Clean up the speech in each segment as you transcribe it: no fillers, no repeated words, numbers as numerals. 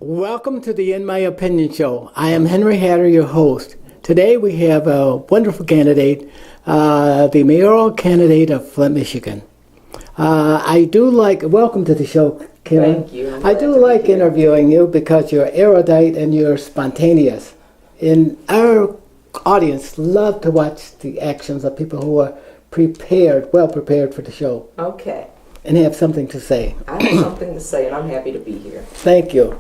Welcome to the In My Opinion show. I am Henry Hatter, your host. Today we have a wonderful candidate, the mayoral candidate of Flint, Michigan. Welcome to the show, Karen. Thank you. I do like interviewing you because you're erudite and you're spontaneous. And our audience love to watch the actions of people who are well prepared for the show. Okay. And have something to say. I have something to say, and I'm happy to be here. Thank you.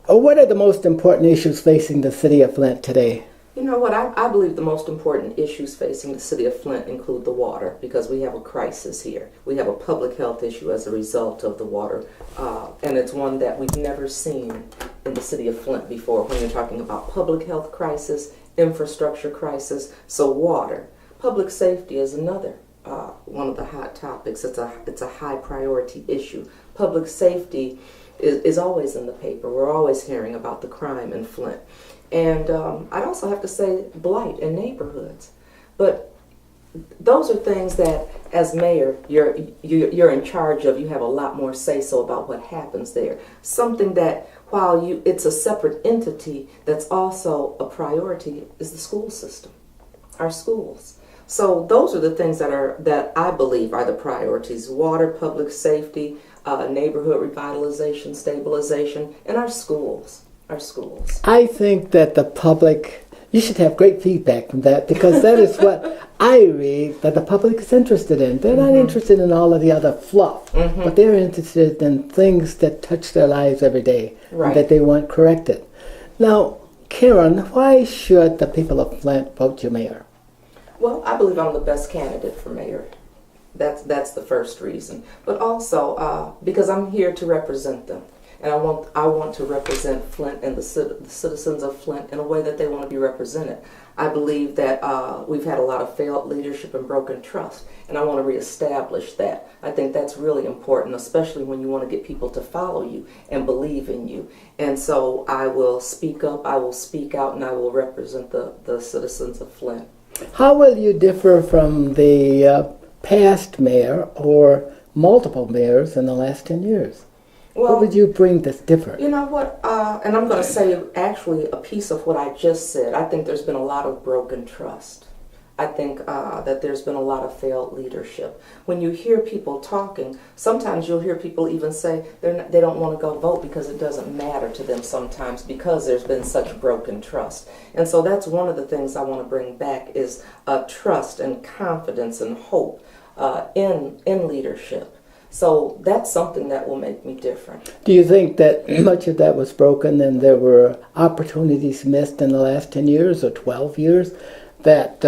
What are the most important issues facing the city of Flint today? You know what? I believe the most important issues facing the city of Flint include the water, because we have a crisis here. We have a public health issue as a result of the water, and it's one that we've never seen in the city of Flint before when you're talking about public health crisis, infrastructure crisis. So water. Public safety is another one of the hot topics. It's a high priority issue. Public safety is always in the paper. We're always hearing about the crime in Flint. And I'd also have to say blight in neighborhoods. But those are things that, as mayor, you're in charge of. You have a lot more say-so about what happens there. Something that, while it's a separate entity, that's also a priority is the school system, our schools. So those are the things that I believe are the priorities: water, public safety, neighborhood revitalization, stabilization, and our schools. I think that the public, you should have great feedback from that, because that is what I read that the public is interested in. They're not interested in all of the other fluff, but they're interested in things that touch their lives every day, right, and that they want corrected. Now, Karen, why should the people of Flint vote you mayor? Well, I believe I'm the best candidate for mayor. That's the first reason. But also because I'm here to represent them. And I want to represent Flint and the citizens of Flint in a way that they want to be represented. I believe that we've had a lot of failed leadership and broken trust, and I want to reestablish that. I think that's really important, especially when you want to get people to follow you and believe in you. And so I will speak up, I will speak out, and I will represent the citizens of Flint. How will you differ from the past mayor or multiple mayors in the last 10 years? Well, what would you bring that's different? You know what, and I'm going to say actually a piece of what I just said. I think there's been a lot of broken trust. I think that there's been a lot of failed leadership. When you hear people talking, sometimes you'll hear people even say they don't want to go vote because it doesn't matter to them sometimes, because there's been such broken trust. And so that's one of the things I want to bring back is trust and confidence and hope in leadership. So that's something that will make me different. Do you think that much of that was broken and there were opportunities missed in the last 10 years or 12 years that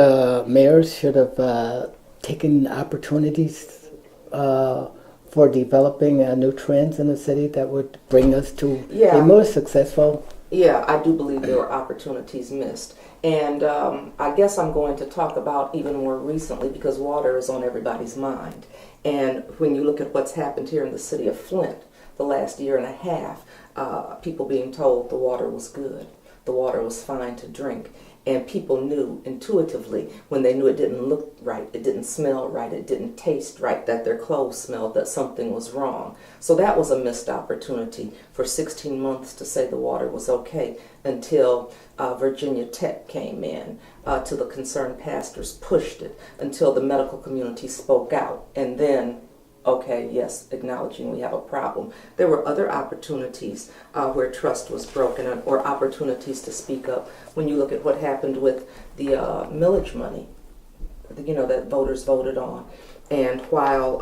mayors should have taken opportunities for developing new trends in the city that would bring us to a more successful? Yeah, I do believe there were opportunities missed. And I guess I'm going to talk about even more recently, because water is on everybody's mind. And when you look at what's happened here in the city of Flint the last year and a half, people being told the water was good, the water was fine to drink. And people knew intuitively, when they knew it didn't look right, it didn't smell right, it didn't taste right, that their clothes smelled, that something was wrong. So that was a missed opportunity for 16 months to say the water was okay, until Virginia Tech came in, till the concerned pastors pushed it, until the medical community spoke out, and then, okay, yes, acknowledging we have a problem. There were other opportunities where trust was broken, or opportunities to speak up. When you look at what happened with the millage money, that voters voted on, and while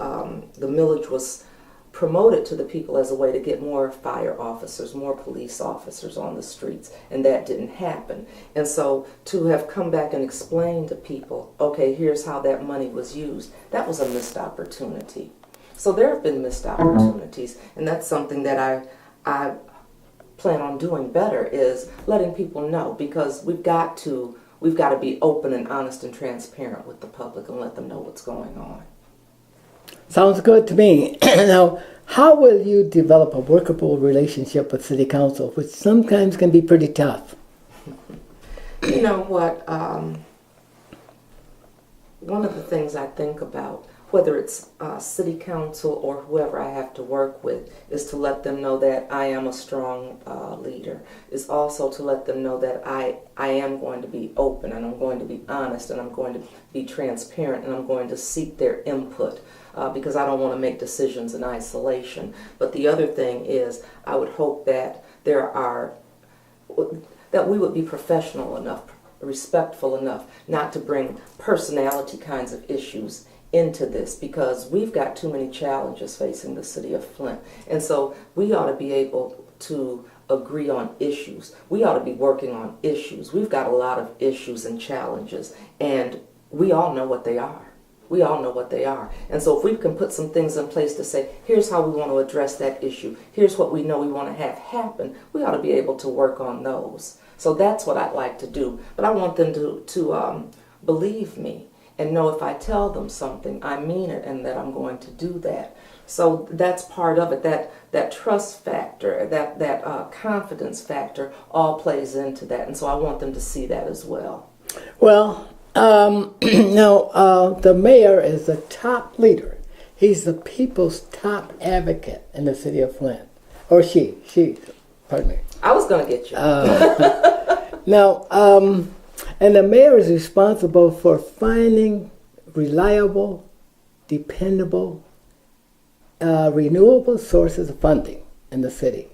the millage was promoted to the people as a way to get more fire officers, more police officers on the streets, and that didn't happen. And so to have come back and explain to people, okay, here's how that money was used, that was a missed opportunity. So there have been missed opportunities, and that's something that I plan on doing better, is letting people know, because we've got to be open and honest and transparent with the public and let them know what's going on. Sounds good to me. Now, how will you develop a workable relationship with City Council, which sometimes can be pretty tough? You know what? one of the things I think about, whether it's city council or whoever I have to work with, is to let them know that I am a strong leader. Is also to let them know that I am going to be open, and I'm going to be honest, and I'm going to be transparent, and I'm going to seek their input. Because I don't want to make decisions in isolation. But the other thing is, I would hope that that we would be professional enough, respectful enough, not to bring personality kinds of issues into this, because we've got too many challenges facing the city of Flint. And so we ought to be able to agree on issues. We ought to be working on issues. We've got a lot of issues and challenges, and we all know what they are. We all know what they are. And so if we can put some things in place to say, here's how we want to address that issue, here's what we know we want to have happen, we ought to be able to work on those. So that's what I'd like to do. But I want them to believe me and know if I tell them something, I mean it, and that I'm going to do that. So that's part of it. That trust factor, that confidence factor all plays into that. And so I want them to see that as well. Well, the mayor is the top leader. He's the people's top advocate in the city of Flint. Or she, pardon me. I was going to get you. And the mayor is responsible for finding reliable, dependable, renewable sources of funding in the city.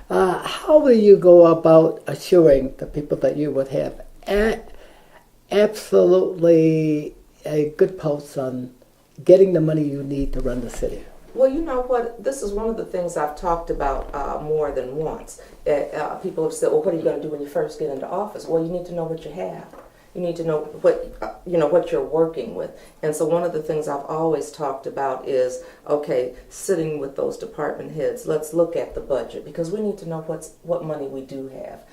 How will you go about assuring the people that you would have absolutely a good pulse on getting the money you need to run the city? Well, you know what? This is one of the things I've talked about more than once. People have said, "Well, what are you going to do when you first get into office?" Well, you need to know what you have. You need to know what you're working with. And so one of the things I've always talked about is, okay, sitting with those department heads, let's look at the budget, because we need to know what money we do have.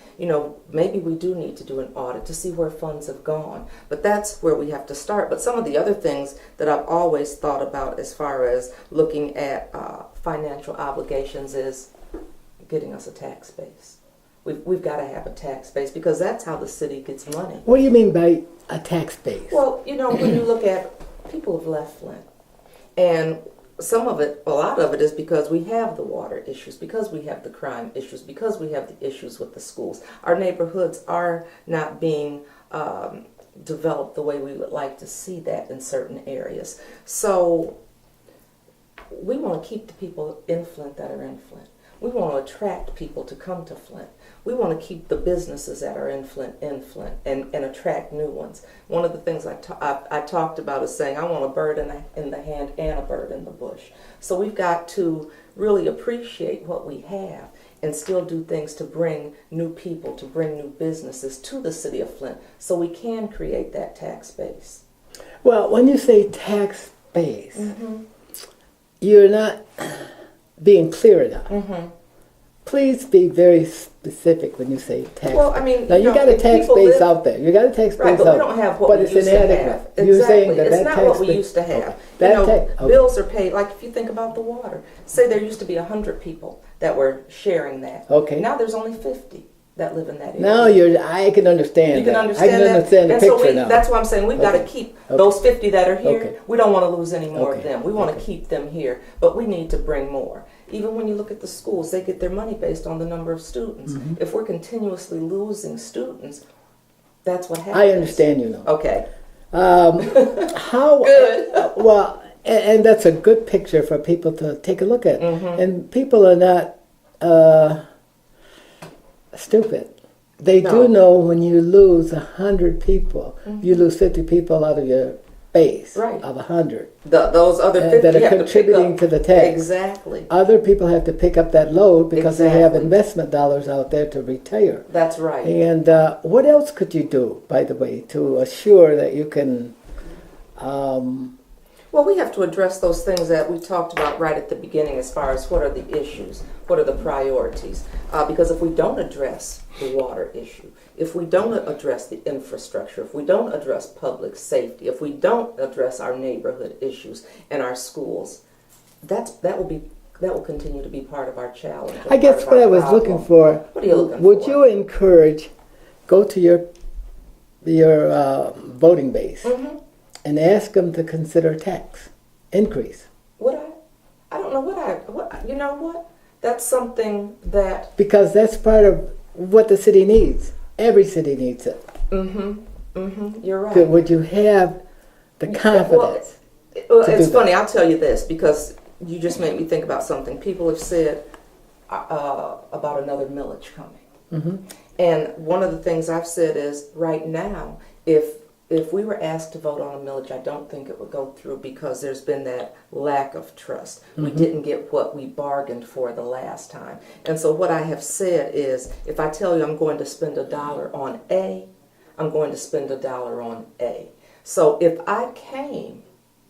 Maybe we do need to do an audit to see where funds have gone. But that's where we have to start. But some of the other things that I've always thought about as far as looking at financial obligations is getting us a tax base. We've got to have a tax base, because that's how the city gets money. What do you mean by a tax base? Well, when you look at, people have left Flint. And some of it, a lot of it is because we have the water issues, because we have the crime issues, because we have the issues with the schools. Our neighborhoods are not being developed the way we would like to see that in certain areas. So we want to keep the people in Flint that are in Flint. We want to attract people to come to Flint. We want to keep the businesses that are in Flint and attract new ones. One of the things I talked about is saying I want a bird in the hand and a bird in the bush. So we've got to really appreciate what we have and still do things to bring new people, to bring new businesses to the city of Flint, so we can create that tax base. Well, when you say tax base, you're not being clear enough. Please be very specific when you say tax. Well, I mean, now you got a tax base out there. You got a tax base right, but out we don't have what but we it's used inadequate. to have. Exactly. You're saying that it's that not tax what we base, used to have. okay. Bills are paid. Like if you think about the water, say there used to be 100 people that were sharing that. Okay. Now there's only 50 that live in that area. Now I can understand. You can that. understand I can that. understand the and picture so now. That's why I'm saying we've got to keep those 50 that are here. Okay. We don't want to lose any more of Okay. them. We want to keep them here, but we need to bring more. Even when you look at the schools, they get their money based on the number of students. If we're continuously losing students, that's what happens. I understand you now. Okay. How Good. Well, and that's a good picture for people to take a look at. And people are not stupid. They do know when you lose 100 people, you lose 50 people out of your base of 100. Those other 50 that are have contributing to the tax. Exactly. Other people have to pick up that load because they have investment dollars out there to retire. That's right. And what else could you do, by the way, to assure that you can... Well, we have to address those things that we talked about right at the beginning as far as what are the issues, what are the priorities. Because if we don't address the water issue, if we don't address the infrastructure, if we don't address public safety, if we don't address our neighborhood issues and our schools, that will continue to be part of our challenge. I guess what I was looking for, what are you looking would for? you encourage, go to your voting base and ask them to consider tax increase. I don't know what you know what? That's something that. Because that's part of what the city needs. Every city needs it. You're right. Would you have the confidence? Well, it's funny. I'll tell you this because you just made me think about something. People have said about another millage coming, and one of the things I've said is right now, if we were asked to vote on a millage, I don't think it would go through because there's been that lack of trust. We didn't get what we bargained for the last time. And so what I have said is, if I tell you I'm going to spend $1 on A, I'm going to spend $1 on A. So if I came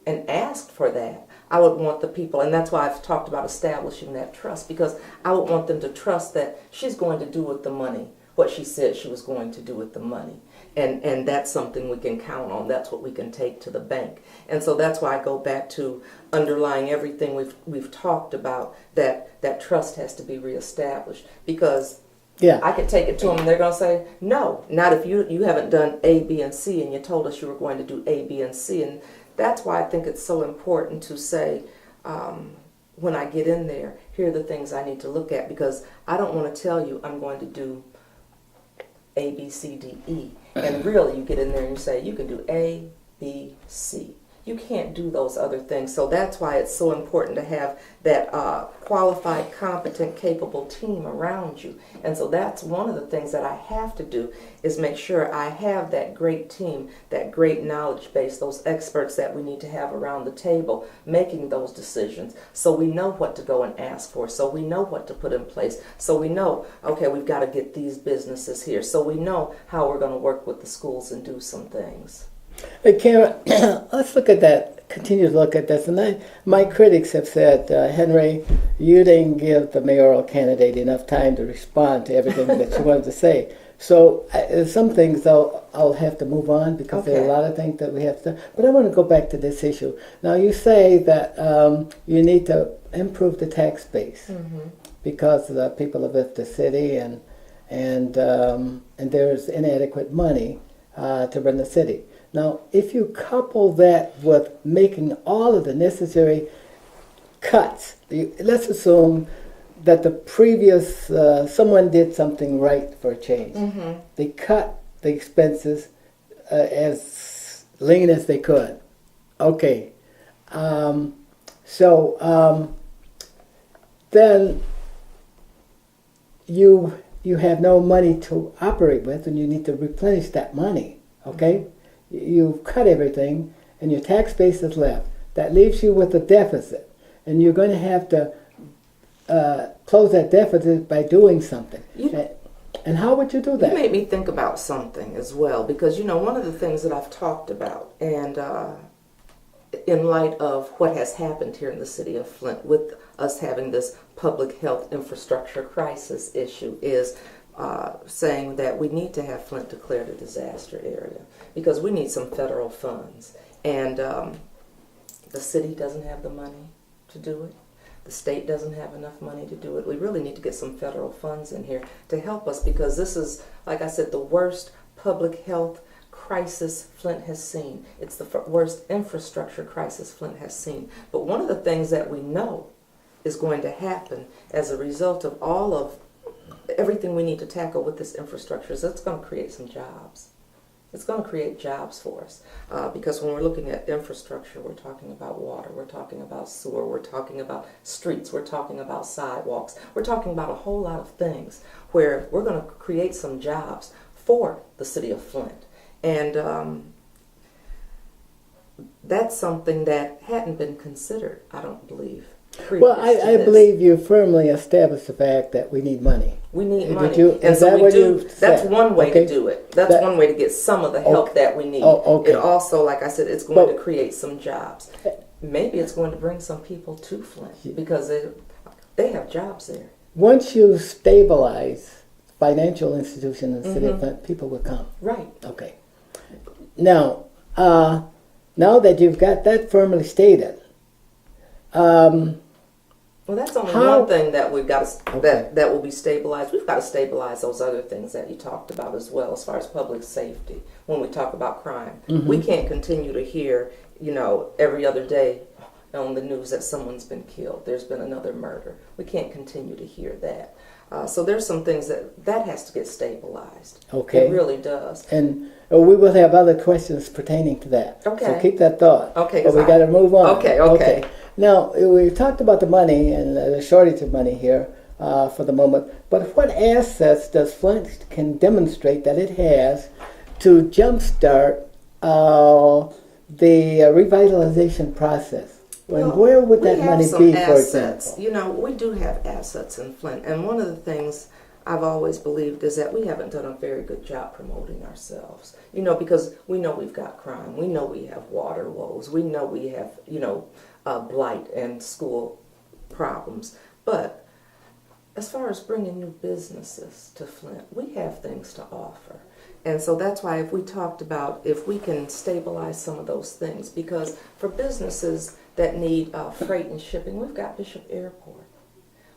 and asked for that, I would want the people, and that's why I've talked about establishing that trust, because I would want them to trust that she's going to do with the money what she said she was going to do with the money. And that's something we can count on. That's what we can take to the bank. And so that's why I go back to underlying everything we've talked about, that trust has to be reestablished. Because I could take it to them and they're going to say, no, not if you haven't done A, B, and C, and you told us you were going to do A, B, and C. And that's why I think it's so important to say, when I get in there, here are the things I need to look at, because I don't want to tell you I'm going to do A, B, C, D, E. And really, you get in there and you say, you can do A, B, C. You can't do those other things. So that's why it's so important to have that qualified, competent, capable team around you. And so that's one of the things that I have to do, is make sure I have that great team, that great knowledge base, those experts that we need to have around the table making those decisions, so we know what to go and ask for, so we know what to put in place, so we know, okay, we've got to get these businesses here, so we know how we're going to work with the schools and do some things. Hey, Karen, let's look at that, continue to look at this. And my critics have said, Henry, you didn't give the mayoral candidate enough time to respond to everything that she wanted to say. So some things I'll have to move on, because there are a lot of things that we have to. But I want to go back to this issue. Now, you say that you need to improve the tax base because the people have left the city, and there's inadequate money to run the city. Now, if you couple that with making all of the necessary cuts, let's assume that the previous, someone did something right for a change. They cut the expenses as lean as they could. Okay. Then you have no money to operate with, and you need to replenish that money. Okay? You've cut everything, and your tax base is left. That leaves you with a deficit, and you're going to have to close that deficit by doing something. And how would you do that? You made me think about something as well, because, one of the things that I've talked about, and in light of what has happened here in the city of Flint with us having this public health infrastructure crisis issue, is saying that we need to have Flint declared a disaster area, because we need some federal funds. And the city doesn't have the money to do it. The state doesn't have enough money to do it. We really need to get some federal funds in here to help us, because this is, like I said, the worst public health crisis Flint has seen. It's the worst infrastructure crisis Flint has seen. But one of the things that we know is going to happen as a result of all of everything we need to tackle with this infrastructure is it's going to create some jobs. It's going to create jobs for us, because when we're looking at infrastructure, we're talking about water, we're talking about sewer, we're talking about streets, we're talking about sidewalks, we're talking about a whole lot of things where we're going to create some jobs for the city of Flint. And that's something that hadn't been considered, I don't believe. Well, I believe you firmly established the fact that we need money. We need money. And so we do. That's one way to do it. That's one way to get some of the help that we need. It also, like I said, it's going to create some jobs. Maybe it's going to bring some people to Flint, because they have jobs there. Once you stabilize financial institution in the city of Flint, people will come. Right. Okay. Now that you've got that firmly stated, Well, that's only How- one thing that we've got to, Okay. that will be stabilized. We've got to stabilize those other things that you talked about as well, as far as public safety. When we talk about crime, we can't continue to hear, every other day on the news that someone's been killed. There's been another murder. We can't continue to hear that. So there's some things that has to get stabilized. Okay. It really does. And we will have other questions pertaining to that. Okay. So keep that thought. Okay, But 'cause we got to move on. Okay. Now, we talked about the money and the shortage of money here for the moment. But what assets does Flint can demonstrate that it has to jumpstart the revitalization process? And where would that money be, for assets. example? We do have assets in Flint, and one of the things I've always believed is that we haven't done a very good job promoting ourselves. Because we know we've got crime, we know we have water woes, we know we have, blight and school problems. But as far as bringing new businesses to Flint, we have things to offer. And so that's why if we can stabilize some of those things, because for businesses that need freight and shipping, we've got Bishop Airport.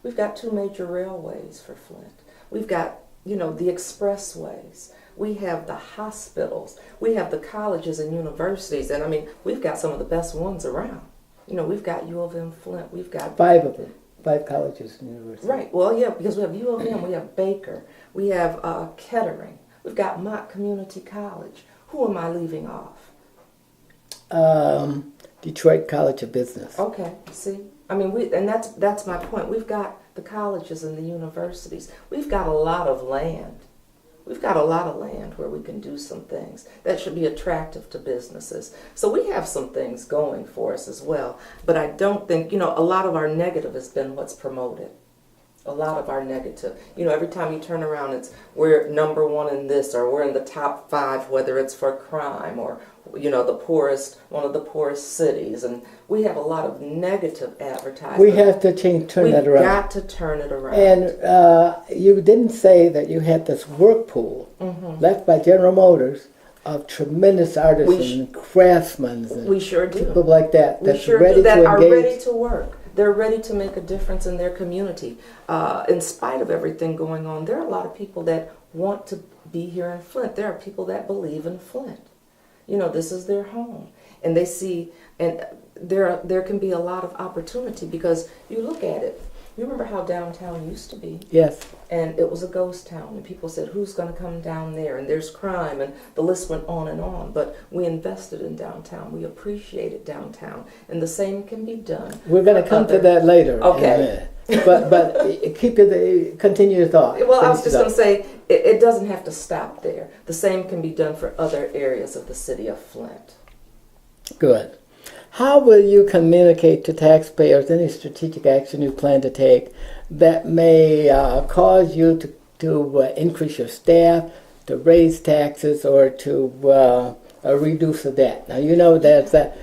We've got 2 major railways for Flint. We've got, the expressways. We have the hospitals. We have the colleges and universities. And we've got some of the best ones around. We've got U of M Flint. We've got 5 of them. 5 colleges and universities. Right. Well, yeah, because we have U of M, we have Baker, we have Kettering. We've got Mott Community College. Who am I leaving off? Detroit College of Business. Okay, see? And that's my point. We've got the colleges and the universities. We've got a lot of land. We've got a lot of land where we can do some things that should be attractive to businesses. So we have some things going for us as well. But I don't think, a lot of our negative has been what's promoted. A lot of our negative. Every time you turn around, we're number 1 in this, or we're in the top 5, whether it's for crime or, one of the poorest cities. And we have a lot of negative advertising. We have to turn that around. We've got to turn it around. And you didn't say that you had this work pool left by General Motors of tremendous artisans, craftsmen, and we sure do. people like that. We That's sure ready do that to are engage. ready to work. They're ready to make a difference in their community. In spite of everything going on, there are a lot of people that want to be here in Flint. There are people that believe in Flint. This is their home. And they see, and there can be a lot of opportunity because you look at it. You remember how downtown used to be? Yes. And it was a ghost town, and people said, who's going to come down there? And there's crime, and the list went on and on. But we invested in downtown. We appreciated downtown. And the same can be done. We're going to come to that later. Okay. But continue your thought. Well, I was just going to say, it doesn't have to stop there. The same can be done for other areas of the city of Flint. Good. How will you communicate to taxpayers any strategic action you plan to take that may cause you to increase your staff, to raise taxes, or to reduce the debt? Now, there's that.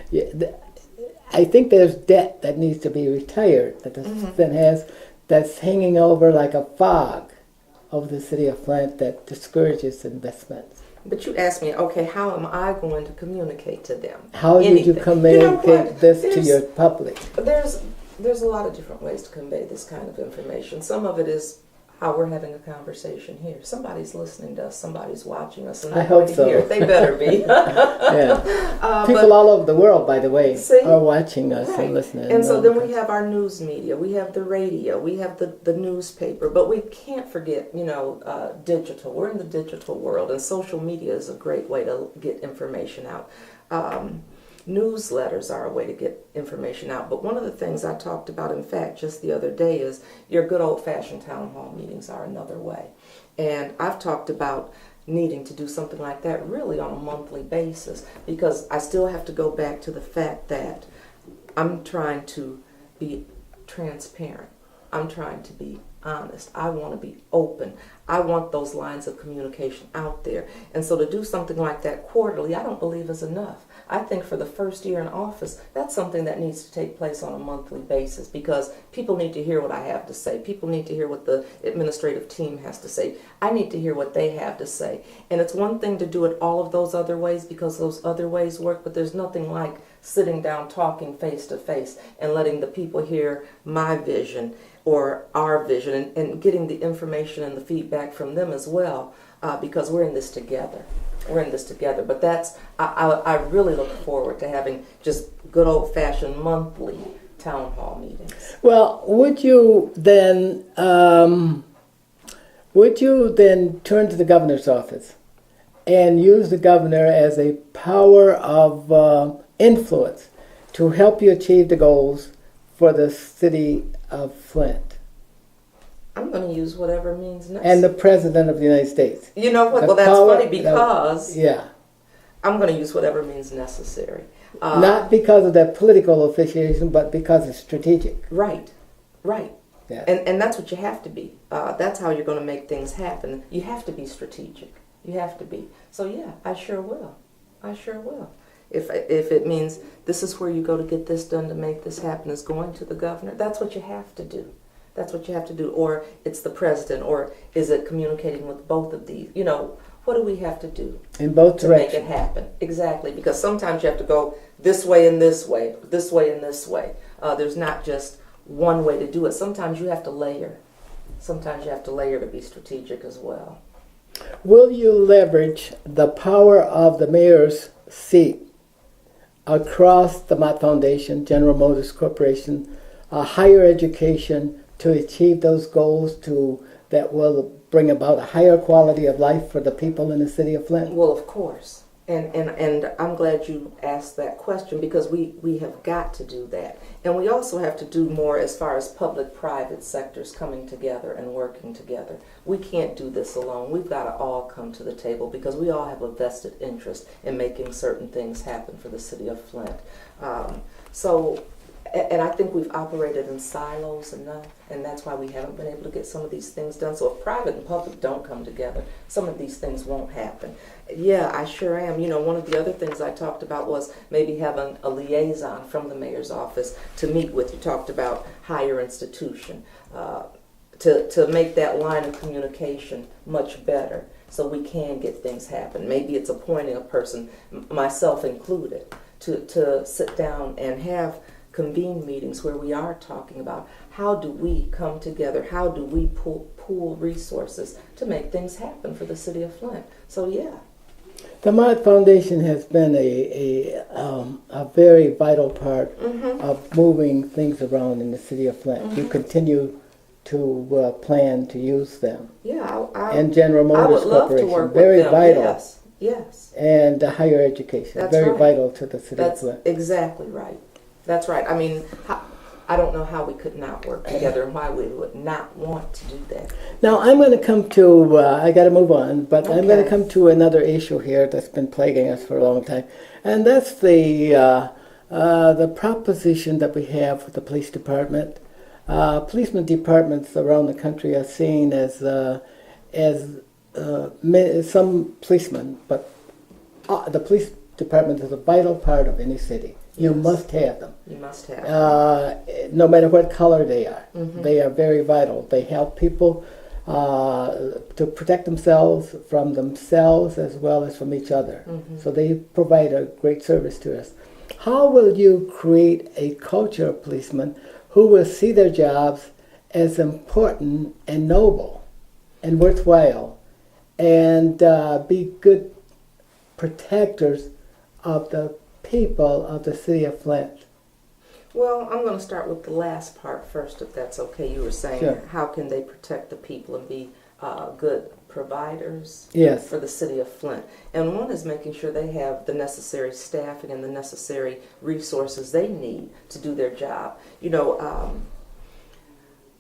I think there's debt that needs to be retired that the Flint has, that's hanging over like a fog over the city of Flint that discourages investments. But you asked me, okay, how am I going to communicate to them? How did you communicate this to your public? There's a lot of different ways to convey this kind of information. Some of it is how we're having a conversation here. Somebody's listening to us, somebody's watching us, and I hope so. hear it. They better be. Yeah. People all over the world, by the way, are watching us and listening. And so then we have our news media, we have the radio, we have the newspaper, but we can't forget, digital. We're in the digital world, and social media is a great way to get information out. Newsletters are a way to get information out. But one of the things I talked about, in fact, just the other day is your good old-fashioned town hall meetings are another way. And I've talked about needing to do something like that really on a monthly basis, because I still have to go back to the fact that I'm trying to be transparent. I'm trying to be honest. I want to be open. I want those lines of communication out there. And so to do something like that quarterly, I don't believe is enough. I think for the first year in office, that's something that needs to take place on a monthly basis, because people need to hear what I have to say. People need to hear what the administrative team has to say. I need to hear what they have to say. And it's one thing to do it all of those other ways, because those other ways work, but there's nothing like sitting down, talking face to face, and letting the people hear my vision or our vision, and getting the information and the feedback from them as well, because we're in this together. We're in this together. But I really look forward to having just good old-fashioned monthly town hall meetings. Well, would you then turn to the governor's office and use the governor as a power of influence to help you achieve the goals for the city of Flint? I'm going to use whatever means necessary. And the President of the United States. You know what? The Well, that's power- funny because Yeah. I'm going to use whatever means necessary. Not because of that political affiliation, but because it's strategic. Right, right. Yeah. And that's what you have to be. That's how you're going to make things happen. You have to be strategic. You have to be. So yeah, I sure will. I sure will. If it means this is where you go to get this done to make this happen, is going to the governor, that's what you have to do. That's what you have to do. Or it's the president, or is it communicating with both of these? You know, what do we have to do In both to make directions. it happen? Exactly, because sometimes you have to go this way and this way, this way and this way. There's not just one way to do it. Sometimes you have to layer. Sometimes you have to layer to be strategic as well. Will you leverage the power of the mayor's seat across the Mott Foundation, General Motors Corporation, higher education to achieve those goals that will bring about a higher quality of life for the people in the city of Flint? Well, of course. And I'm glad you asked that question, because we have got to do that. And we also have to do more as far as public-private sectors coming together and working together. We can't do this alone. We've got to all come to the table, because we all have a vested interest in making certain things happen for the city of Flint. And I think we've operated in silos enough, and that's why we haven't been able to get some of these things done. So if private and public don't come together, some of these things won't happen. Yeah, I sure am. You know, one of the other things I talked about was maybe having a liaison from the mayor's office to meet with. You talked about higher institution, to make that line of communication much better so we can get things happen. Maybe it's appointing a person, myself included, to sit down and have convene meetings where we are talking about how do we come together, how do we pool resources to make things happen for the city of Flint. So yeah. The Mott Foundation has been a very vital part of moving things around in the city of Flint. You continue to plan to use them. Yeah, And General Motors I would love Corporation, to work very with them. vital. Yes, yes. And higher education, That's very right. vital to the city That's of Flint. exactly right. That's right. I mean, I don't know how we could not work together and why we would not want to do that. Now I'm going to come to, I got to move on, but I'm going to Okay. come to another issue here that's been plaguing us for a long time. And that's the proposition that we have with the police department. Policeman departments around the country are seen as some policemen, but the police department is a vital part of any city. You Yes. must have them. You must have. No matter what color they are. They are very vital. They help people to protect themselves from themselves as well as from each other. So they provide a great service to us. How will you create a culture of policemen who will see their jobs as important and noble and worthwhile, and be good protectors of the people of the city of Flint? Well, I'm going to start with the last part first, if that's okay. You were saying, Sure. how can they protect the people and be good providers Yes. for the city of Flint? And one is making sure they have the necessary staffing and the necessary resources they need to do their job. You know,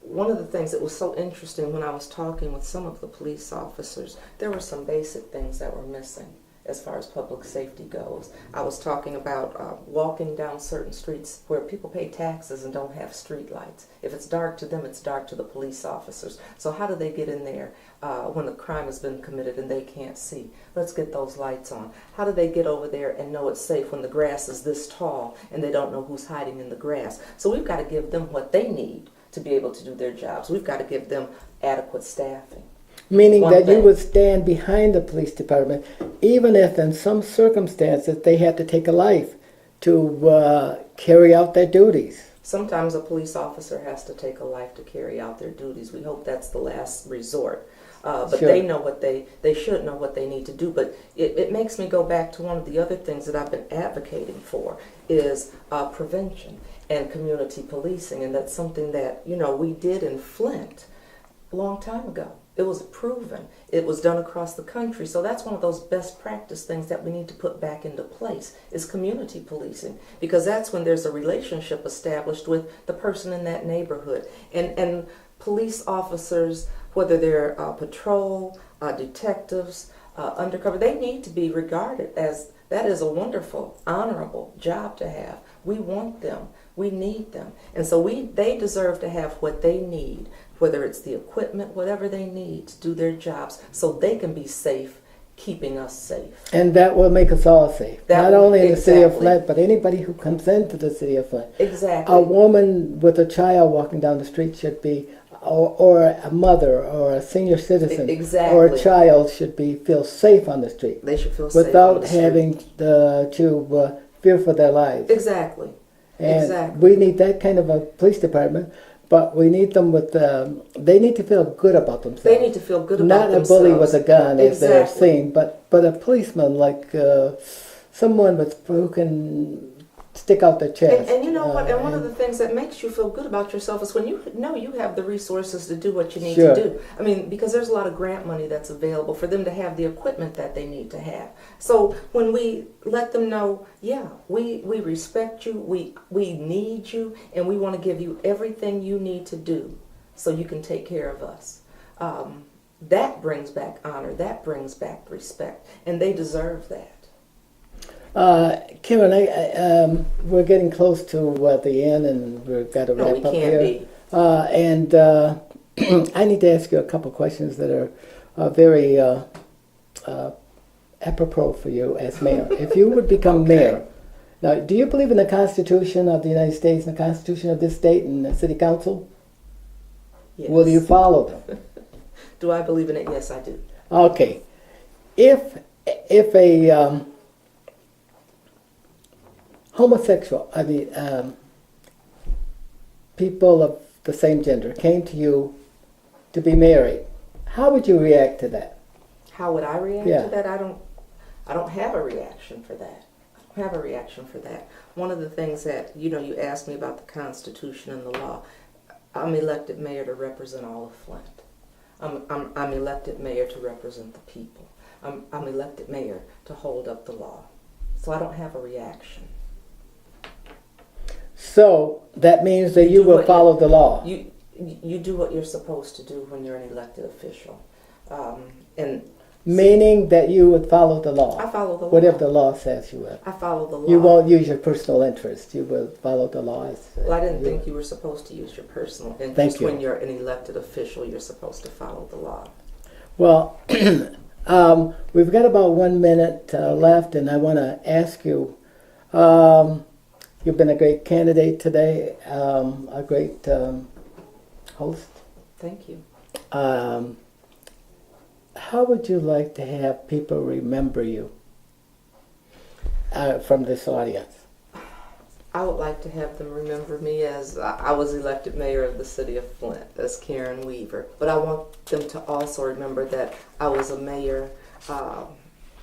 one of the things that was so interesting when I was talking with some of the police officers, there were some basic things that were missing as far as public safety goes. I was talking about walking down certain streets where people pay taxes and don't have street lights. If it's dark to them, it's dark to the police officers. So how do they get in there when the crime has been committed and they can't see? Let's get those lights on. How do they get over there and know it's safe when the grass is this tall and they don't know who's hiding in the grass? So we've got to give them what they need to be able to do their jobs. We've got to give them adequate staffing. Meaning One that you thing. would stand behind the police department, even if in some circumstances they had to take a life. to carry out their duties. Sometimes a police officer has to take a life to carry out their duties. We hope that's the last resort. But Sure. they know what they should know what they need to do. But it makes me go back to one of the other things that I've been advocating for is prevention and community policing. And that's something that, we did in Flint a long time ago. It was proven. It was done across the country. So that's one of those best practice things that we need to put back into place is community policing, because that's when there's a relationship established with the person in that neighborhood. And police officers, whether they're patrol, detectives, undercover, they need to be regarded as that is a wonderful, honorable job to have. We want them. We need them. And so they deserve to have what they need, whether it's the equipment, whatever they need to do their jobs so they can be safe, keeping us safe. And that will make us all safe. Not only in the city of Exactly. Flint, but anybody who comes into the city of Flint. Exactly. A woman with a child walking down the street should be, or a mother or a senior citizen, Exactly. or a child should feel safe on the street They should feel safe on without the street. having to fear for their lives. Exactly. And Exactly. we need that kind of a police department, but we need them with, they need to feel good about themselves. They need to feel good about Not themselves. a bully with a gun as they're Exactly. seen, but a policeman, like someone who can stick out their chest. And you know what? And one of the things that makes you feel good about yourself is when you know you have the resources to do what you need Sure. to do. I mean, because there's a lot of grant money that's available for them to have the equipment that they need to have. So when we let them know, yeah, we respect you, we need you, and we want to give you everything you need to do so you can take care of us. That brings back honor. That brings back respect, and they deserve that. Karen, we're getting close to the end, and we've got to No, wrap we up can't here. be. And I need to ask you a couple questions that are very apropos for you as mayor. If you would become mayor, now, do you believe in the Constitution of the United States and the Constitution of this state and the City Council? Yes. Will you follow them? Do I believe in it? Yes, I do. Okay. If a homosexual, people of the same gender came to you to be married, how would you react to that? How would I react Yeah. to that? I don't have a reaction for that. I don't have a reaction for that. One of the things that, you asked me about the Constitution and the law. I'm elected mayor to represent all of Flint. I'm elected mayor to represent the people. I'm elected mayor to hold up the law. So I don't have a reaction. So that means that You you do will what follow the law. You do what you're supposed to do when you're an elected official. And Meaning that you would follow the law. I follow the law. Whatever the law says you will. I follow the law. You won't use your personal interest. You will follow the law. Well, I didn't think you were supposed to use your personal interest. Thank you. When you're an elected official, you're supposed to follow the law. Well, we've got about 1 minute left, and I want to ask you, you've been a great candidate today, a great host. Thank you. How would you like to have people remember you from this audience? I would like to have them remember me as I was elected mayor of the city of Flint, as Karen Weaver. But I want them to also remember that I was a mayor,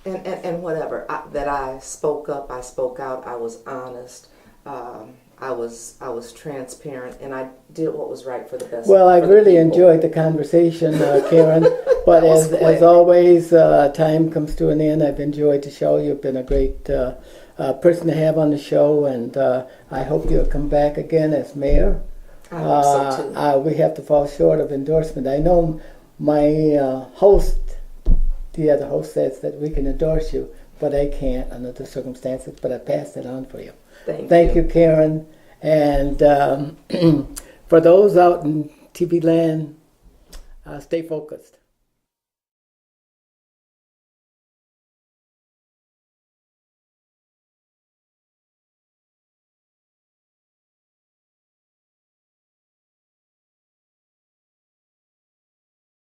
and whatever, that I spoke up, I spoke out, I was honest, I was transparent, and I did what was right for the best. Well, I for the really people. enjoyed the conversation, Karen. But was as quick. always, time comes to an end. I've enjoyed the show. You've been a great person to have on the show, and I hope you'll come back again as mayor. I hope so too. We have to fall short of endorsement. I know my host, the other host, says that we can endorse you, but I can't under the circumstances. But I passed it on for you. Thank you, Karen. And for those out in TV land, stay focused.